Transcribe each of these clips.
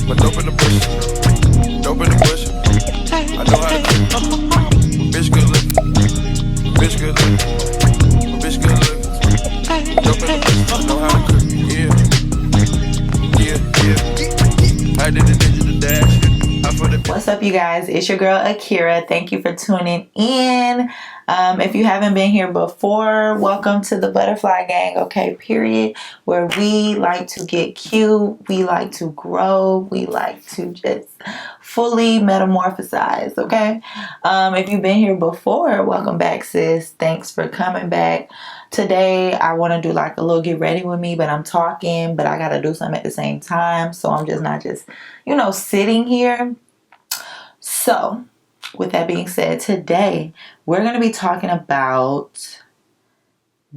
My dope in the bush. Dope in the bush. I know how to cook. Bitch good looking. Bitch good looking. Bitch good looking. Dope in the bush. I know how to cook. Yeah. I did the digital dash. What's up, you guys? It's your girl Ahkira. Thank you for tuning in. If you haven't been here before, welcome to the Butterfly Gang, okay, period, where we like to get cute, we like to grow, we like to just fully metamorphosize, okay? If you've been here before, welcome back, sis. Thanks for coming back. Today, I want to do like a little get ready with me, but I'm talking, but I got to do something at the same time, so I'm just not just, sitting here. So, with that being said, today we're going to be talking about,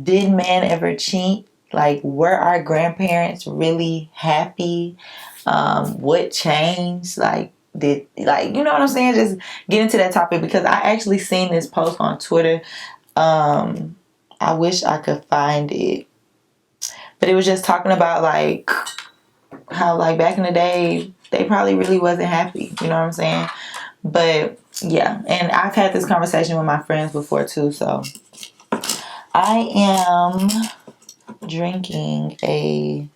did men ever cheat? Like, were our grandparents really happy? What changed? Like, you know what I'm saying? Just get into that topic because I actually seen this post on Twitter. I wish I could find it. But it was just talking about, like, how, like, back in the day, they probably really wasn't happy. You know what I'm saying? But yeah, and I've had this conversation with my friends before too. So I am drinking a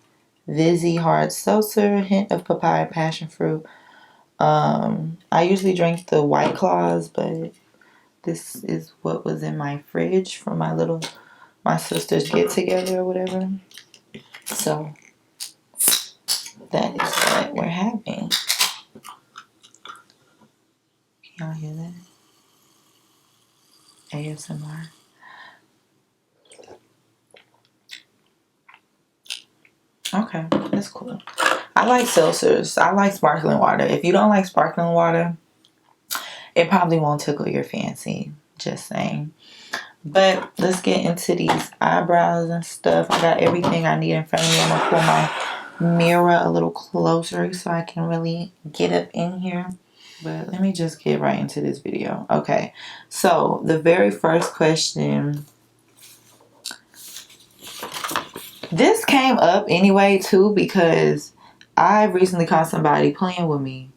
Vizzy hard seltzer, hint of papaya, passion fruit. I usually drink the White Claws, but this is what was in my fridge from my sister's get together or whatever. So that is what we're having. Can y'all hear that? ASMR. Okay, that's cool. I like seltzers. I like sparkling water. If you don't like sparkling water, it probably won't tickle your fancy. Just saying. But let's get into these eyebrows and stuff. I got everything I need in front of me. I'm going to pull my mirror a little closer so I can really get up in here. But let me just get right into this video. Okay, so the very first question. This came up anyway too because I recently caught somebody playing with me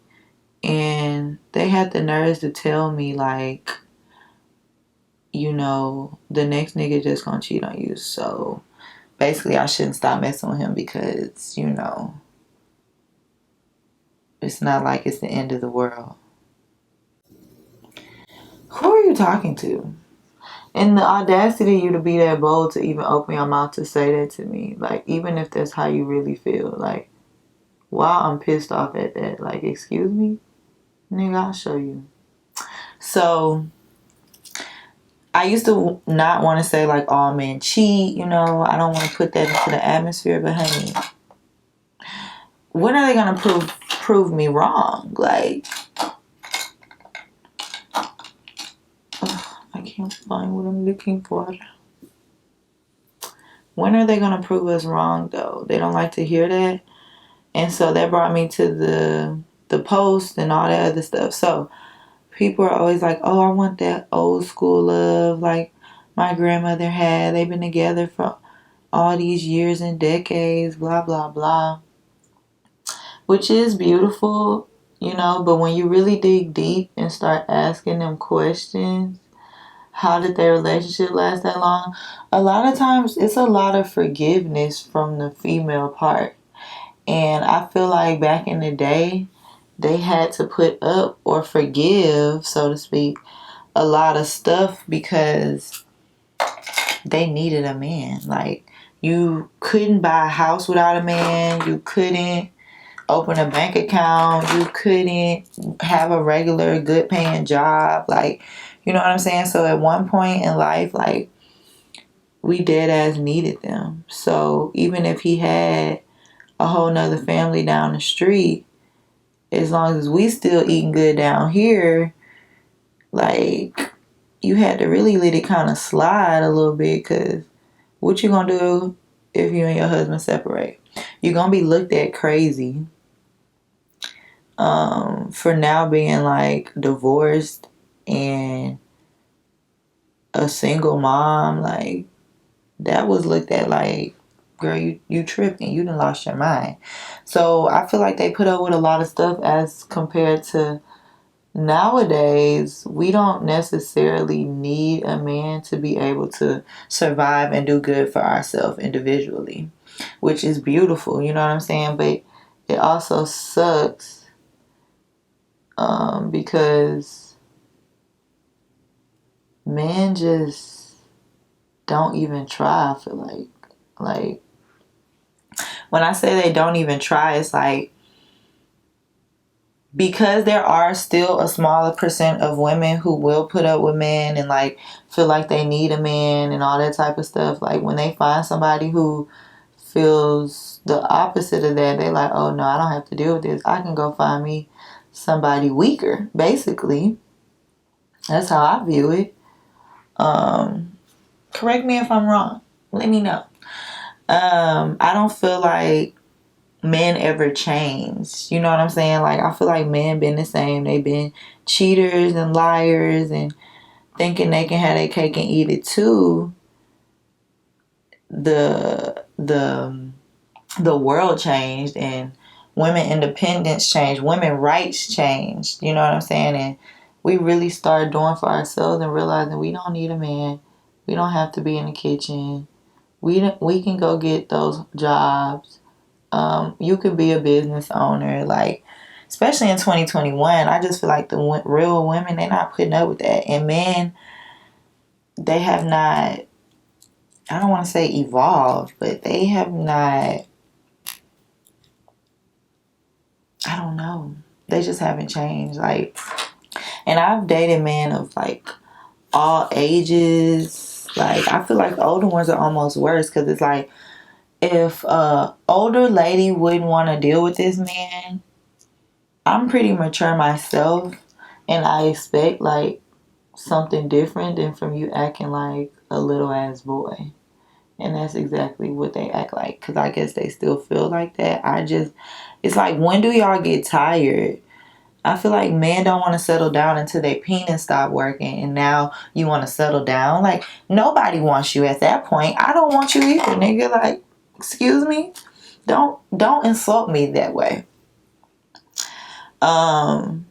and they had the nerves to tell me like, the next nigga just gonna cheat on you. So basically I shouldn't stop messing with him because, it's not like it's the end of the world. Who are you talking to? And the audacity of you to be that bold to even open your mouth to say that to me. Like, even if that's how you really feel. Like, while I'm pissed off at that. Like, excuse me? Nigga, I'll show you. So, I used to not want to say, like, all men cheat. I don't want to put that into the atmosphere. But, honey, when are they going to prove me wrong? Like, I can't find what I'm looking for. When are they going to prove us wrong, though? They don't like to hear that. And so that brought me to the post and all that other stuff. So people are always like, oh, I want that old school love like my grandmother had. They've been together for all these years and decades, blah, blah, blah. Which is beautiful, but when you really dig deep and start asking them questions, how did their relationship last that long? A lot of times it's a lot of forgiveness from the female part. And I feel like back in the day, they had to put up or forgive, so to speak, a lot of stuff because they needed a man. Like, you couldn't buy a house without a man. You couldn't open a bank account. You couldn't have a regular good paying job. Like, you know what I'm saying? So at one point in life, like, we dead ass needed them. So even if he had a whole nother family down the street, as long as we still eating good down here, like, you had to really let it kind of slide a little bit, because what you gonna do if you and your husband separate? You're gonna be looked at crazy for now being like divorced and a single mom. Like, that was looked at like girl, you tripping. You done lost your mind. So I feel like they put up with a lot of stuff as compared to nowadays. We don't necessarily need a man to be able to survive and do good for ourselves individually, which is beautiful. You know what I'm saying? But it also sucks because men just don't even try. I feel like when I say they don't even try, it's like because there are still a smaller percent of women who will put up with men and like feel like they need a man and all that type of stuff. Like when they find somebody who feels the opposite of that, they like, oh no, I don't have to deal with this. I can go find me somebody weaker. Basically, that's how I view it. Correct me if I'm wrong. Let me know. I don't feel like men ever change. You know what I'm saying? Like, I feel like men been the same. They've been cheaters and liars and thinking they can have their cake and eat it too. The world changed and women independence changed. Women rights changed. You know what I'm saying? And we really started doing for ourselves and realizing we don't need a man. We don't have to be in the kitchen. We can go get those jobs. You could be a business owner, like, especially in 2021. I just feel like the real women, they're not putting up with that. And men, they have not, I don't want to say evolved, but they have not, I don't know. They just haven't changed. Like, and I've dated men of like all ages. Like, I feel like the older ones are almost worse because it's like, if a older lady wouldn't want to deal with this man, I'm pretty mature myself, and I expect like something different than from you acting like a little ass boy. And that's exactly what they act like, because I guess they still feel like that. It's like, when do y'all get tired? I feel like men don't want to settle down until their penis stop working, and now you want to settle down. Like, nobody wants you at that point. I don't want you either, nigga. Like, excuse me? Don't insult me that way. I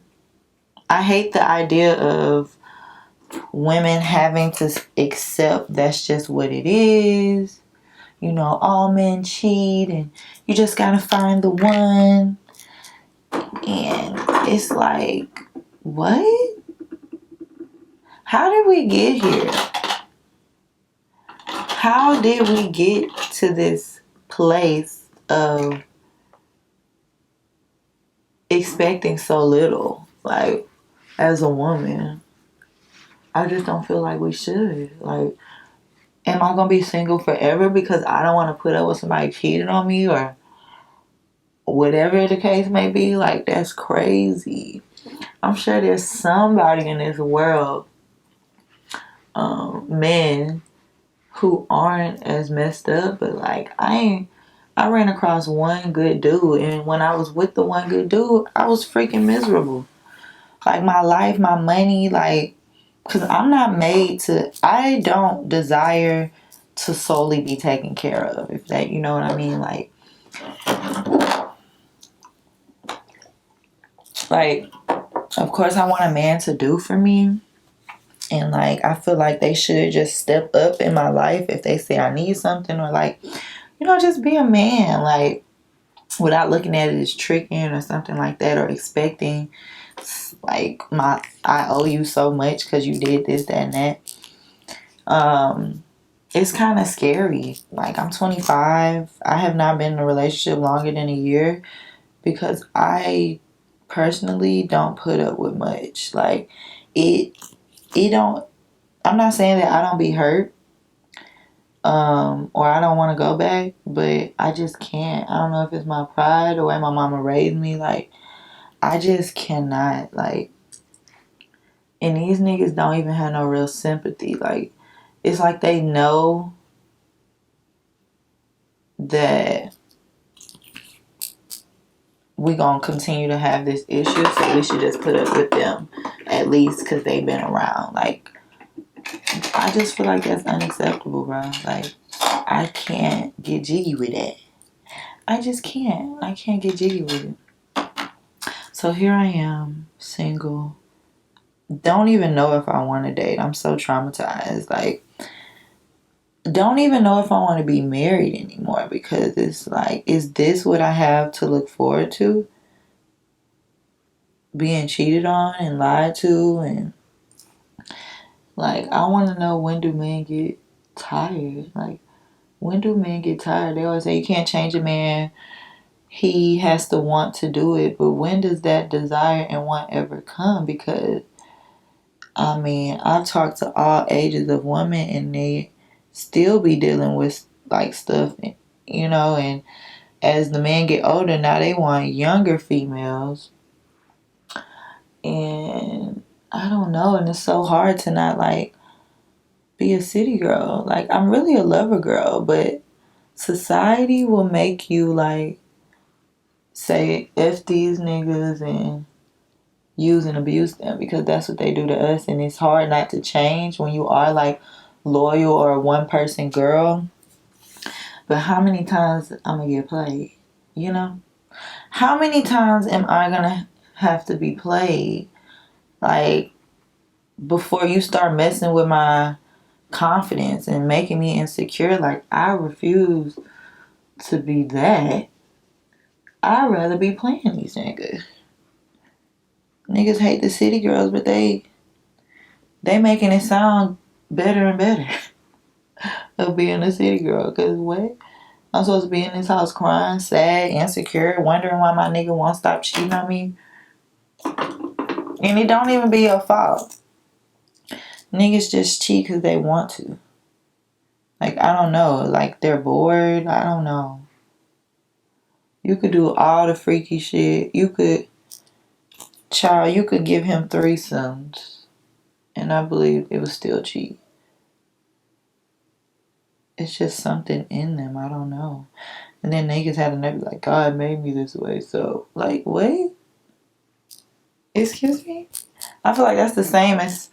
hate the idea of women having to accept that's just what it is. You know, all men cheat and you just gotta find the one. And it's like, what? How did we get here? How did we get to this place of expecting so little? Like, as a woman, I just don't feel like we should. Like, am I gonna be single forever because I don't want to put up with somebody cheating on me or whatever the case may be? Like, that's crazy. I'm sure there's somebody in this world, men who aren't as messed up, but like, I ran across one good dude, and when I was with the one good dude, I was freaking miserable. Like, my life, my money, like, because I don't desire to solely be taken care of, if that, you know what I mean? Like, of course I want a man to do for me. And like, I feel like they should just step up in my life if they say I need something, or like, you know, just be a man, like, without looking at it as tricking or something like that, or expecting like I owe you so much because you did this, that, and that. It's kind of scary. Like, I'm 25. I have not been in a relationship longer than a year because I personally don't put up with much. Like, it don't, I'm not saying that I don't be hurt, or I don't want to go back, but I just can't. I don't know if it's my pride, the way my mama raised me. Like, I just cannot. Like, and these niggas don't even have no real sympathy. Like, it's like they know that we gonna continue to have this issue, so we should just put up with them, at least because they've been around. Like, I just feel like that's unacceptable, bro. Like, I can't get jiggy with that. I just can't. I can't get jiggy with it. So here I am, single. Don't even know if I want to date. I'm so traumatized. Like, don't even know if I want to be married anymore, because it's like, is this what I have to look forward to? Being cheated on and lied to, and like, I want to know, when do men get tired? Like, when do men get tired? They always say you can't change a man. He has to want to do it. But when does that desire and want ever come? Because, I mean, I've talked to all ages of women, and they still be dealing with like stuff, you know, and as the men get older, now they want younger females. And I don't know, and it's so hard to not like be a city girl. Like, I'm really a lover girl, but society will make you like say F these niggas and use and abuse them, because that's what they do to us. And it's hard not to change when you are like loyal or a one person girl. But how many times I'm gonna get played? You know? How many times am I gonna have to be played? Like, before you start messing with my confidence and making me insecure. Like, I refuse to be that. I'd rather be playing these niggas. Niggas hate the city girls, but they making it sound better and better of being a city girl. Cause what? I'm supposed to be in this house crying, sad, insecure, wondering why my nigga won't stop cheating on me. And it don't even be your fault. Niggas just cheat cause they want to. Like, I don't know. Like, they're bored. I don't know. You could do all the freaky shit. You could give him threesomes, and I believe it was still cheap. It's just something in them. I don't know. And then niggas had to be like, God made me this way. So, like, what? Excuse me? I feel like that's the same as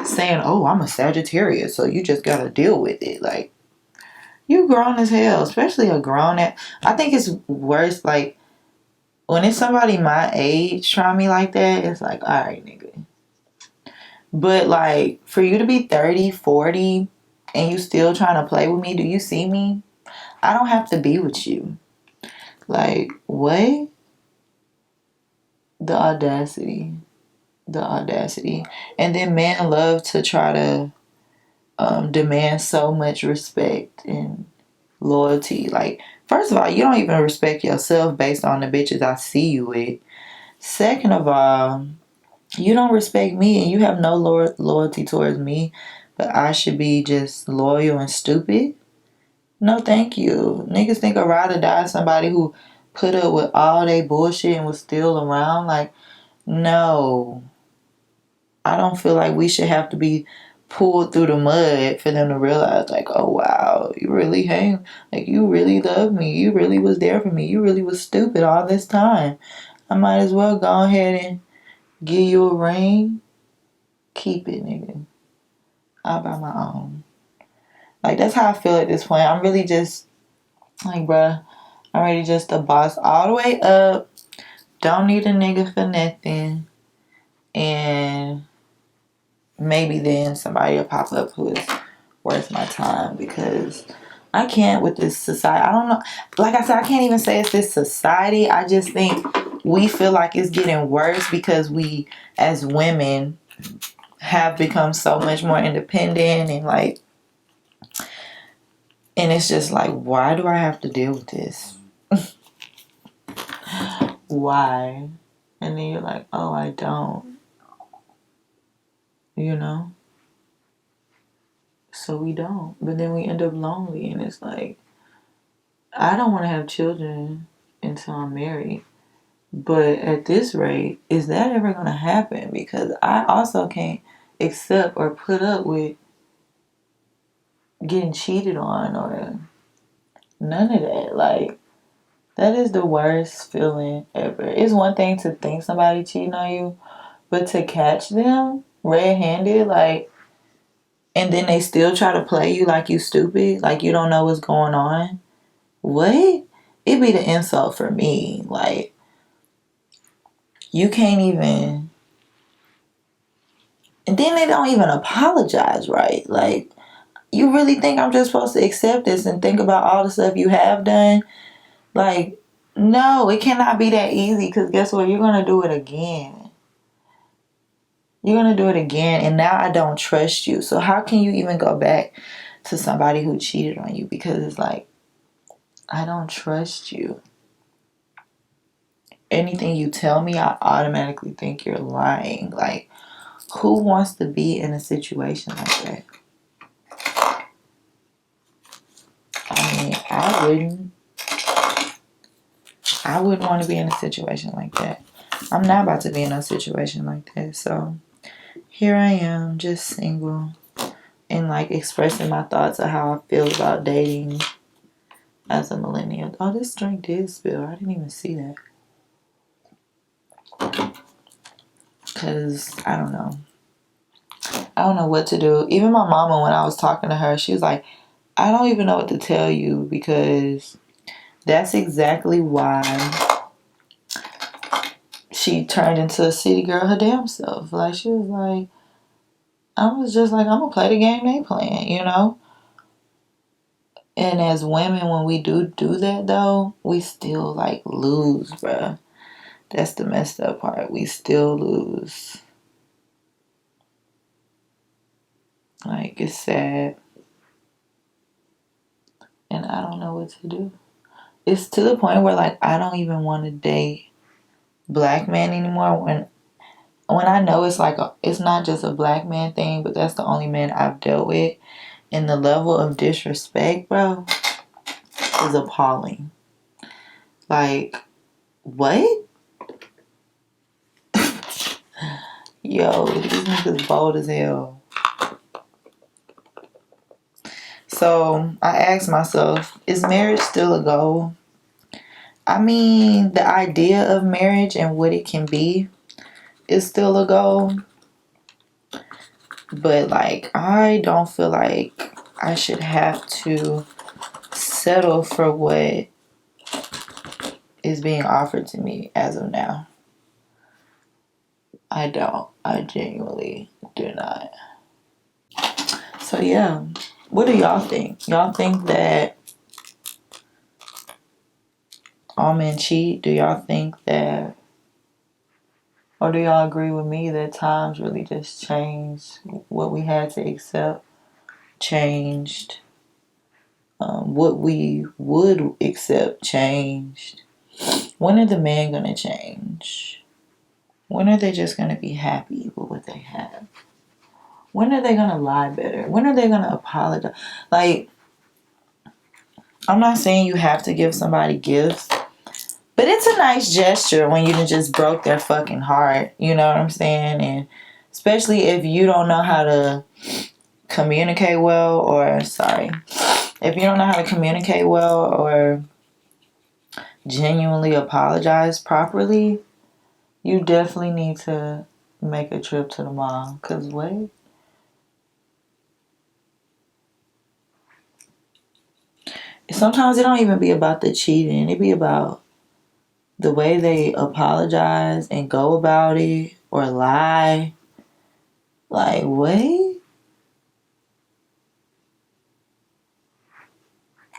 saying, oh, I'm a Sagittarius, so you just gotta deal with it. Like, you grown as hell, especially a grown ass. I think it's worse, like, when it's somebody my age trying me like that, it's like, all right, nigga. But, like, for you to be 30, 40, and you still trying to play with me, do you see me? I don't have to be with you. Like, what? The audacity. The audacity. And then men love to try to demand so much respect and loyalty. Like, first of all, you don't even respect yourself based on the bitches I see you with. Second of all, you don't respect me, and you have no loyalty towards me, but I should be just loyal and stupid? No, thank you. Niggas think I'd rather die somebody who put up with all they bullshit and was still around. Like, no. I don't feel like we should have to be pulled through the mud for them to realize, like, oh, wow, you really hang, like, you really love me. You really was there for me. You really was stupid all this time. I might as well go ahead and give you a ring. Keep it, nigga. I'll buy my own. Like, that's how I feel at this point. I'm really just, like, bruh, I'm ready just to boss all the way up. Don't need a nigga for nothing. And maybe then somebody will pop up who is worth my time, because I can't with this society. I don't know. Like I said, I can't even say it's this society. I just think we feel like it's getting worse because we, as women, have become so much more independent, and like, and it's just like, why do I have to deal with this? Why? And then you're like, oh, I don't. You know? So we don't. But then we end up lonely, and it's like, I don't want to have children until I'm married. But at this rate, is that ever going to happen? Because I also can't accept or put up with getting cheated on or none of that. Like, that is the worst feeling ever. It's one thing to think somebody cheating on you, but to catch them red-handed, like, and then they still try to play you like you stupid, like you don't know what's going on. What? It'd be the insult for me. Like, you can't even... And then they don't even apologize, right? Like, you really think I'm just supposed to accept this and think about all the stuff you have done? Like, no, it cannot be that easy, because guess what? You're going to do it again. You're going to do it again, and now I don't trust you. So how can you even go back to somebody who cheated on you? Because it's like, I don't trust you. Anything you tell me, I automatically think you're lying. Like, who wants to be in a situation like that? I mean, I wouldn't want to be in a situation like that. I'm not about to be in a situation like that. So here I am, just single, and like expressing my thoughts of how I feel about dating as a millennial. Oh, this drink did spill. I didn't even see that. Because I don't know. I don't know what to do. Even my mama, when I was talking to her, she was like, I don't even know what to tell you, because that's exactly why she turned into a city girl her damn self. Like, she was like, I was just like, I'm going to play the game they playing, you know? And as women, when we do that, though, we still, like, lose, bruh. That's the messed up part. We still lose. Like, it's sad. And I don't know what to do. It's to the point where, like, I don't even want to date black men anymore. When I know it's like, it's not just a black man thing, but that's the only man I've dealt with. And the level of disrespect, bro, is appalling. Like, what? Yo, these niggas bold as hell. So I asked myself, is marriage still a goal? I mean, the idea of marriage and what it can be is still a goal. But like, I don't feel like I should have to settle for what is being offered to me as of now. I don't. I genuinely do not. So yeah, what do y'all think? Y'all think that all men cheat? Do y'all think that, or do y'all agree with me that times really just changed? What we had to accept changed. What we would accept changed. When are the men gonna change? When are they just gonna be happy with what they have? When are they gonna lie better? When are they gonna apologize? Like, I'm not saying you have to give somebody gifts, but it's a nice gesture when you just broke their fucking heart. You know what I'm saying? And especially if you don't know how to communicate well, if you don't know how to communicate well or genuinely apologize properly, you definitely need to make a trip to the mall. Cause what? Sometimes it don't even be about the cheating. It be about the way they apologize and go about it or lie. Like, what?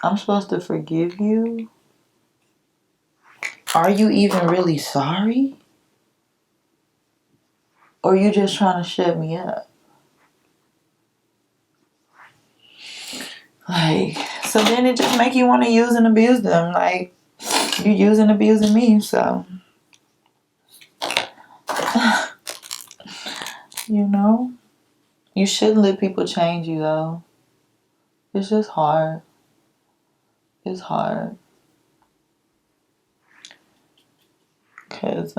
I'm supposed to forgive you? Are you even really sorry? Or you just trying to shut me up? Like, so then it just make you want to use and abuse them. Like, you use and abusing me, so. You know? You shouldn't let people change you, though. It's just hard. It's hard. Cause,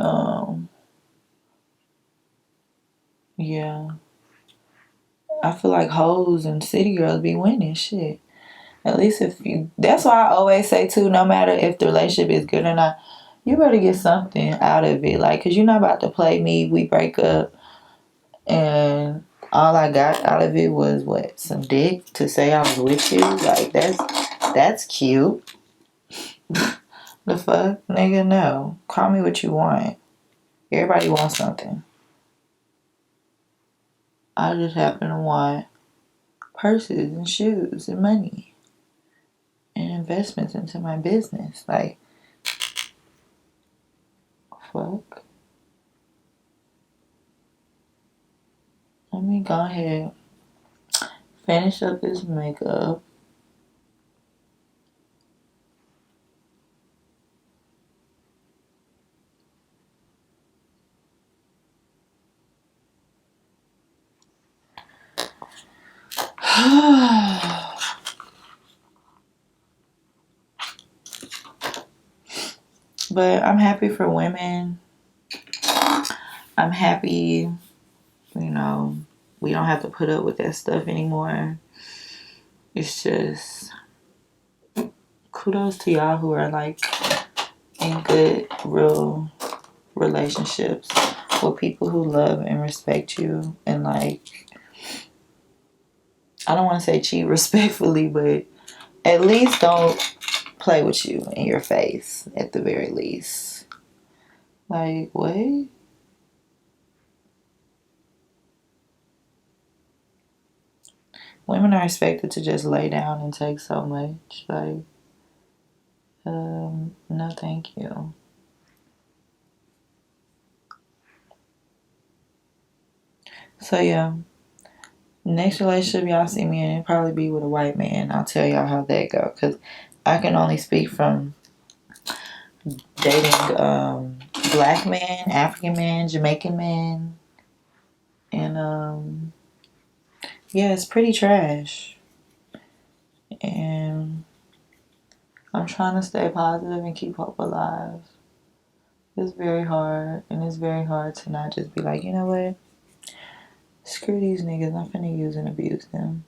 yeah. I feel like hoes and city girls be winning shit. At least if you... That's why I always say, too, no matter if the relationship is good or not, you better get something out of it. Like, cause you're not about to play me, we break up, and all I got out of it was what? Some dick to say I was with you? Like, that's cute. The fuck? Nigga, no. Call me what you want. Everybody wants something. I just happen to want purses and shoes and money and investments into my business. Like, fuck. Let me go ahead, finish up this makeup. But I'm happy for women. I'm happy, you know, we don't have to put up with that stuff anymore. It's just kudos to y'all who are like in good, real relationships with people who love and respect you and like, I don't want to say cheat respectfully, but at least don't play with you in your face at the very least. Like, what? Women are expected to just lay down and take so much. Like, no thank you. So yeah, next relationship y'all see me in, it'll probably be with a white man. I'll tell y'all how that go, because I can only speak from dating black men, African men, Jamaican men, and yeah, it's pretty trash. And I'm trying to stay positive and keep hope alive. It's very hard, and it's very hard to not just be like, you know what? Screw these niggas. I'm finna use and abuse them.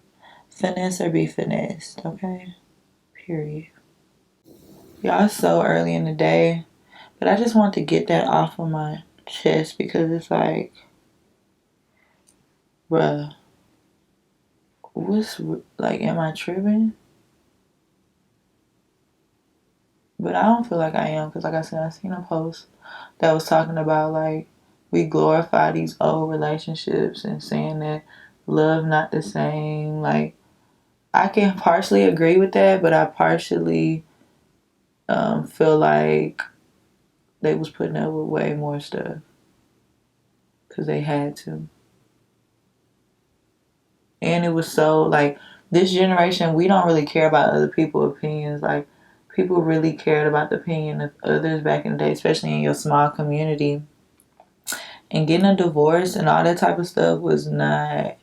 Finesse or be finessed, okay? Period. Y'all, it's so early in the day, but I just want to get that off of my chest because it's like, bruh, what's like, am I tripping? But I don't feel like I am because, like I said, I seen a post that was talking about like we glorify these old relationships and saying that love not the same. Like, I can partially agree with that, but I partially feel like they was putting up with way more stuff because they had to. And it was so like this generation, we don't really care about other people's opinions. Like, people really cared about the opinion of others back in the day, especially in your small community. And getting a divorce and all that type of stuff was not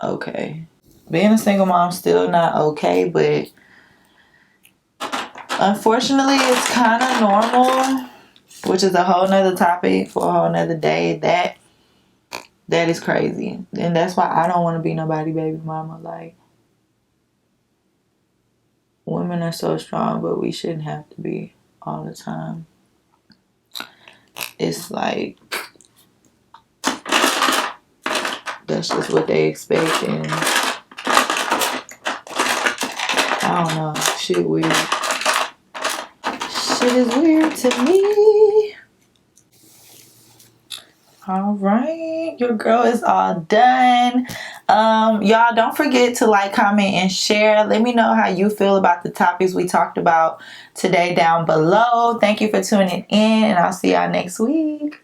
okay. Being a single mom still not okay, but unfortunately it's kind of normal, which is a whole nother topic for a whole nother day. That is crazy. And that's why I don't want to be nobody baby mama. Like, women are so strong, but we shouldn't have to be all the time. It's like that's just what they expect, and I don't know. Shit weird. Shit is weird to me. All right, your girl is all done. Y'all don't forget to like, comment, and share. Let me know how you feel about the topics we talked about today down below. Thank you for tuning in, and I'll see y'all next week.